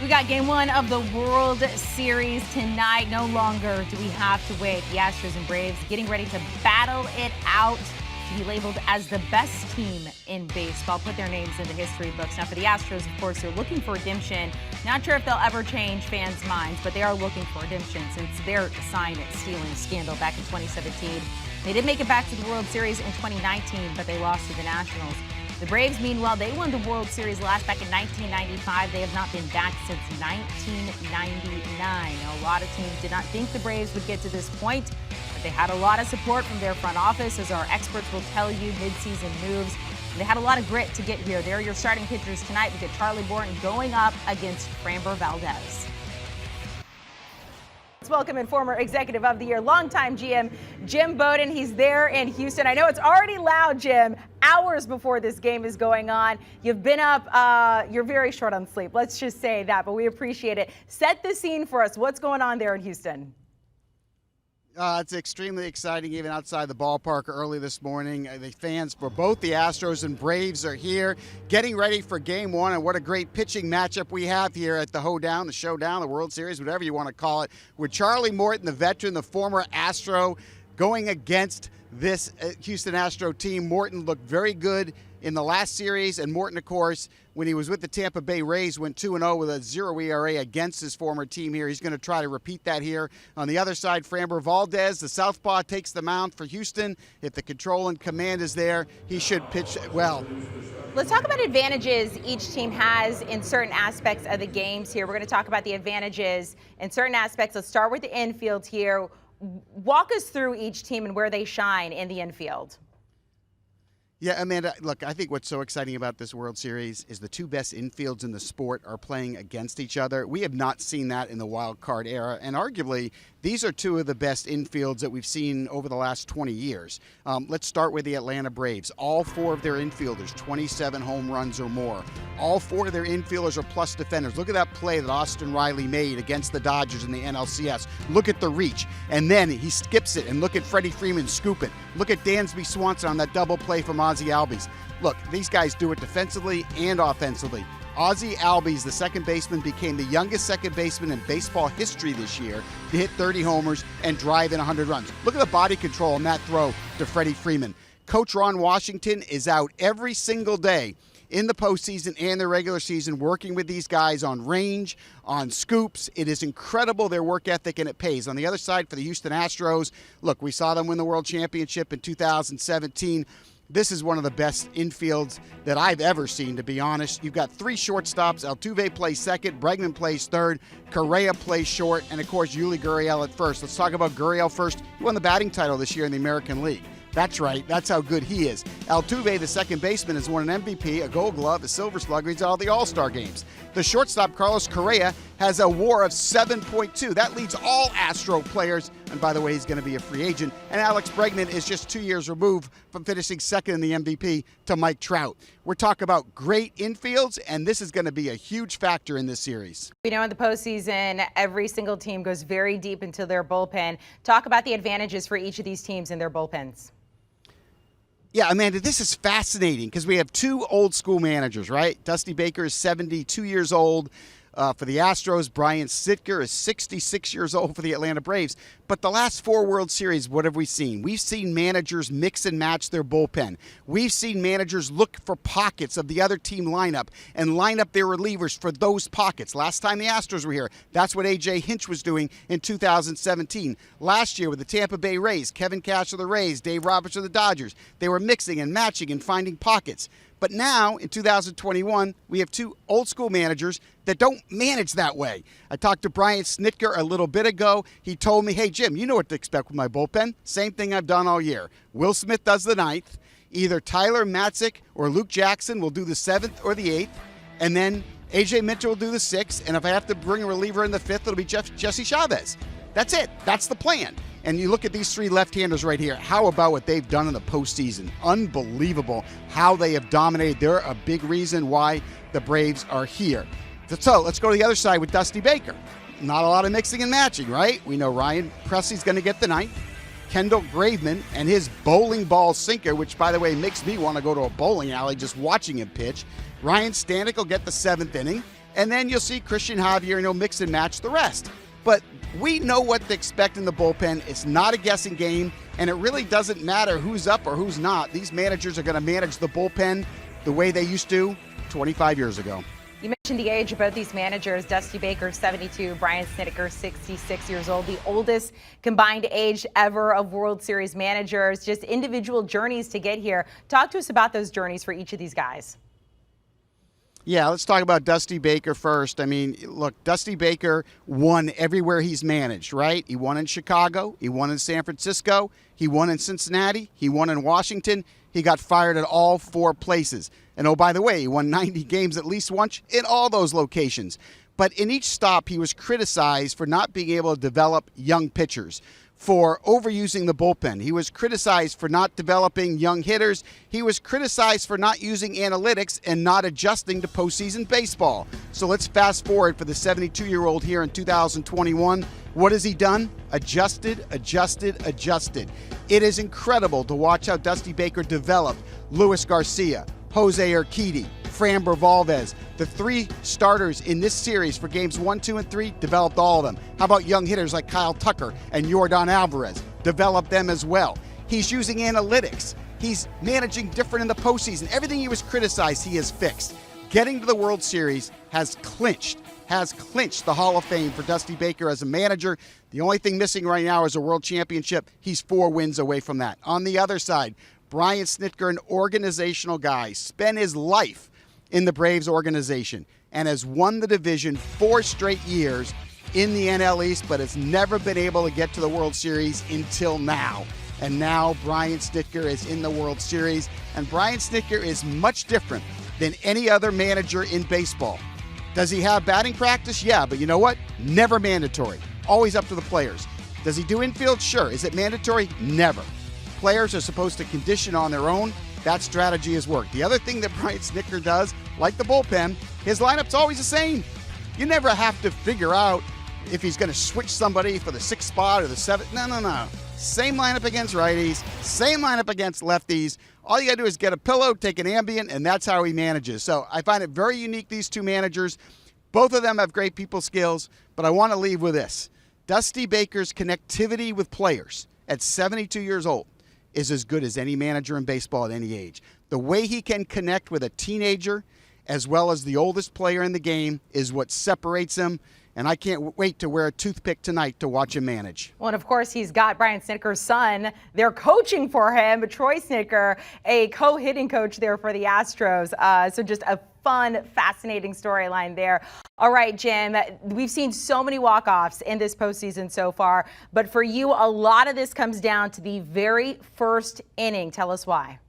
We got game one of the World Series tonight. No longer do we have to wait. The Astros and Braves getting ready to battle it out to be labeled as the best team in baseball, put their names in the history books. Now for the Astros, of course, they're looking for redemption. Not sure if they'll ever change fans' minds, but they are looking for redemption since their sign-stealing scandal back in 2017. They did make it back to the World Series in 2019, but they lost to the Nationals. The Braves, meanwhile, they won the World Series last back in 1995. They have not been back since 1999. Now, a lot of teams did not think the Braves would get to this point, but they had a lot of support from their front office, as our experts will tell you, midseason moves. And they had a lot of grit to get here. They're your starting pitchers tonight. We get Charlie Morton going up against Framber Valdez. Let's welcome in former Executive of the Year, longtime GM Jim Bowden. He's there in Houston. I know it's already loud, Jim, hours before this game is going on. You've been up, you're very short on sleep. Let's just say that, but we appreciate it. Set the scene for us. What's going on there in Houston? It's extremely exciting, even outside the ballpark early this morning. The fans for both the Astros and Braves are here, getting ready for Game 1, and what a great pitching matchup we have here at the Hoedown, the Showdown, the World Series, whatever you want to call it, with Charlie Morton, the veteran, the former Astro, going against this Houston Astro team. Morton looked very good in the last series, and Morton, of course, when he was with the Tampa Bay Rays, went 2-0 with a 0 ERA against his former team here. He's going to try to repeat that here. On the other side, Framber Valdez, the southpaw, takes the mound for Houston. If the control and command is there, he should pitch well. Let's talk about advantages each team has in certain aspects of the games here. We're going to talk about the advantages in certain aspects. Let's start with the infield here. Walk us through each team and where they shine in the infield. Yeah, Amanda, look, I think what's so exciting about this World Series is the two best infields in the sport are playing against each other. We have not seen that in the wild card era, and arguably these are two of the best infields that we've seen over the last 20 years. Let's start with the Atlanta Braves. All four of their infielders, 27 home runs or more. All four of their infielders are plus defenders. Look at that play that Austin Riley made against the Dodgers in the NLCS. Look at the reach. And then he skips it, and look at Freddie Freeman scooping. Look at Dansby Swanson on that double play from Ozzie Albies. Look, these guys do it defensively and offensively. Ozzie Albies, the second baseman, became the youngest second baseman in baseball history this year to hit 30 homers and drive in 100 runs. Look at the body control on that throw to Freddie Freeman. Coach Ron Washington is out every single day in the postseason and the regular season working with these guys on range, on scoops. It is incredible, their work ethic, and it pays. On the other side, for the Houston Astros, look, we saw them win the World Championship in 2017. This is one of the best infields that I've ever seen, to be honest. You've got three shortstops. Altuve plays second, Bregman plays third, Correa plays short, and of course, Yuli Gurriel at first. Let's talk about Gurriel first. He won the batting title this year in the American League. That's right. That's how good he is. Altuve, the second baseman, has won an MVP, a Gold Glove, a Silver Slugger. He's at all the All-Star games. The shortstop, Carlos Correa, has a WAR of 7.2. That leads all Astro players. And by the way, he's going to be a free agent. And Alex Bregman is just 2 years removed from finishing second in the MVP to Mike Trout. We're talking about great infields, and this is going to be a huge factor in this series. We know in the postseason, every single team goes very deep into their bullpen. Talk about the advantages for each of these teams in their bullpens. Yeah, Amanda, this is fascinating because we have two old school managers, right? Dusty Baker is 72 years old for the Astros. Brian SNITKER is 66 years old for the Atlanta Braves. But the last four World Series, what have we seen? We've seen managers mix and match their bullpen. We've seen managers look for pockets of the other team lineup and line up their relievers for those pockets. Last time the Astros were here, that's what A.J. Hinch was doing in 2017. Last year with the Tampa Bay Rays, Kevin Cash of the Rays, Dave Roberts of the Dodgers, they were mixing and matching and finding pockets. But now, in 2021, we have two old-school managers that don't manage that way. I talked to Brian SNITKER a little bit ago. He told me, hey, Jim, you know what to expect with my bullpen. Same thing I've done all year. Will Smith does the ninth. Either Tyler Matzik or Luke Jackson will do the seventh or the eighth. And then A.J. Mitchell will do the sixth. And if I have to bring a reliever in the fifth, it'll be Jesse Chavez. That's it. That's the plan. And you look at these three left-handers right here. How about what they've done in the postseason? Unbelievable how they have dominated. They're a big reason why the Braves are here. So let's go to the other side with Dusty Baker. Not a lot of mixing and matching, right? We know Ryan Presley's going to get the ninth. Kendall Graveman and his bowling ball sinker, which, by the way, makes me want to go to a bowling alley just watching him pitch. Ryan Stanek will get the seventh inning. And then you'll see Christian Javier, and he'll mix and match the rest. But we know what to expect in the bullpen. It's not a guessing game, and it really doesn't matter who's up or who's not. These managers are going to manage the bullpen the way they used to 25 years ago. You mentioned the age of both these managers. Dusty Baker, 72, Brian Snitker, 66 years old, the oldest combined age ever of World Series managers. Just individual journeys to get here. Talk to us about those journeys for each of these guys. Yeah, let's talk about Dusty Baker first. I mean, look, Dusty Baker won everywhere he's managed, right? He won in Chicago. He won in San Francisco. He won in Cincinnati. He won in Washington. He got fired at all 4 places. And oh, by the way, he won 90 games at least once in all those locations. But in each stop, he was criticized for not being able to develop young pitchers, for overusing the bullpen. He was criticized for not developing young hitters. He was criticized for not using analytics and not adjusting to postseason baseball. So let's fast forward for the 72-year-old here in 2021. What has he done? Adjusted, adjusted, adjusted. It is incredible to watch how Dusty Baker developed Luis Garcia, Jose Urquidy, Framber Valdez. The 3 starters in this series for games 1, 2, and 3 developed all of them. How about young hitters like Kyle Tucker and Yordan Alvarez? Developed them as well. He's using analytics. He's managing different in the postseason. Everything he was criticized, he has fixed. Getting to the World Series has clinched the Hall of Fame for Dusty Baker as a manager. The only thing missing right now is a World Championship. He's 4 wins away from that. On the other side, Brian Snitker, an organizational guy, spent his life in the Braves organization and has won the division 4 straight years in the NL East, but has never been able to get to the World Series until now. And now Brian Snitker is in the World Series, and Brian Snitker is much different than any other manager in baseball. Does he have batting practice? Yeah, but you know what? Never mandatory. Always up to the players. Does he do infield? Sure. Is it mandatory? Never. Players are supposed to condition on their own. That strategy has worked. The other thing that Brian Snitker does, like the bullpen, his lineup's always the same. You never have to figure out if he's going to switch somebody for the 6th spot or the 7th. No. Same lineup against righties, same lineup against lefties. All you got to do is get a pillow, take an Ambien, and that's how he manages. So I find it very unique, these 2 managers. Both of them have great people skills, but I want to leave with this. Dusty Baker's connectivity with players at 72 years old is as good as any manager in baseball at any age. The way he can connect with a teenager as well as the oldest player in the game is what separates him. And I can't wait to wear a toothpick tonight to watch him manage. Well, and of course, he's got Brian Snitker's son. They're coaching for him, Troy Snitker, a co-hitting coach there for the Astros. So just a fun, fascinating storyline there. All right, Jim, we've seen so many walk-offs in this postseason so far. But for you, a lot of this comes down to the very first inning. Tell us why.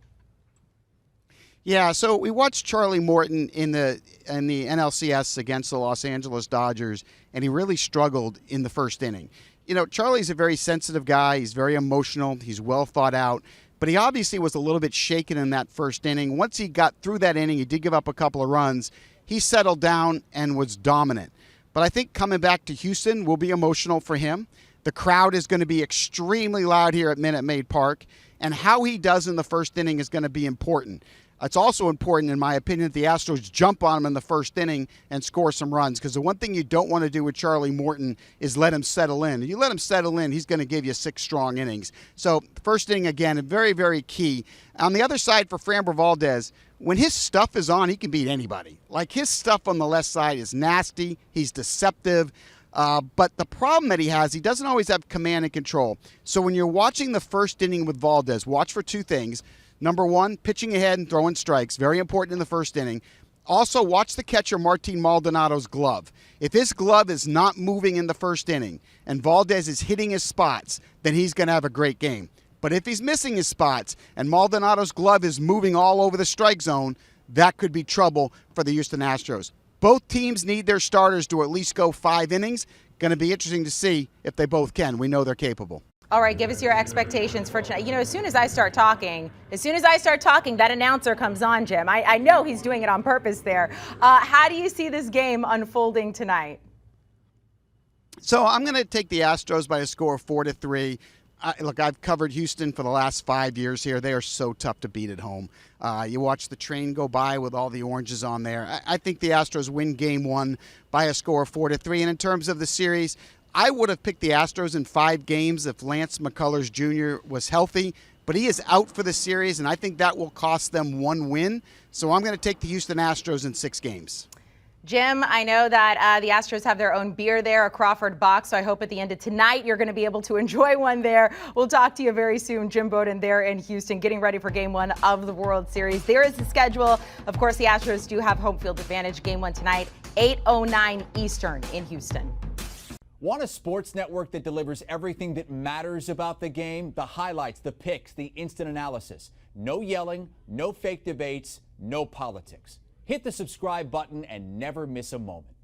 Yeah, so we watched Charlie Morton in the NLCS against the Los Angeles Dodgers, and he really struggled in the first inning. You know, Charlie's a very sensitive guy. He's very emotional. He's well thought out. But he obviously was a little bit shaken in that first inning. Once he got through that inning, he did give up a couple of runs. He settled down and was dominant. But I think coming back to Houston will be emotional for him. The crowd is going to be extremely loud here at Minute Maid Park, and how he does in the first inning is going to be important. It's also important, in my opinion, that the Astros jump on him in the first inning and score some runs, because the one thing you don't want to do with Charlie Morton is let him settle in. If you let him settle in, he's going to give you 6 strong innings. So first inning, again, very, very key. On the other side for Framber Valdez, when his stuff is on, he can beat anybody. Like, his stuff on the left side is nasty. He's deceptive. But the problem that he has, he doesn't always have command and control. So when you're watching the first inning with Valdez, watch for 2 things. Number 1, pitching ahead and throwing strikes. Very important in the first inning. Also, watch the catcher Martin Maldonado's glove. If his glove is not moving in the first inning and Valdez is hitting his spots, then he's going to have a great game. But if he's missing his spots and Maldonado's glove is moving all over the strike zone, that could be trouble for the Houston Astros. Both teams need their starters to at least go 5 innings. Going to be interesting to see if they both can. We know they're capable. All right, give us your expectations for tonight. You know, as soon as I start talking, that announcer comes on, Jim. I know he's doing it on purpose there. How do you see this game unfolding tonight? So I'm going to take the Astros by a score of 4-3. Look, I've covered Houston for the last 5 years here. They are so tough to beat at home. You watch the train go by with all the oranges on there. I think the Astros win Game 1 by a score of 4-3. And in terms of the series, I would have picked the Astros in 5 games if Lance McCullers Jr. was healthy. But he is out for the series, and I think that will cost them 1 win. So I'm going to take the Houston Astros in 6 games. Jim, I know that the Astros have their own beer there, a Crawford box, so I hope at the end of tonight you're going to be able to enjoy one there. We'll talk to you very soon. Jim Bowden there in Houston, getting ready for Game 1 of the World Series. There is the schedule. Of course, the Astros do have home field advantage. Game 1 tonight, 8:09 Eastern in Houston. Want a sports network that delivers everything that matters about the game? The highlights, the picks, the instant analysis. No yelling, no fake debates, no politics. Hit the subscribe button and never miss a moment.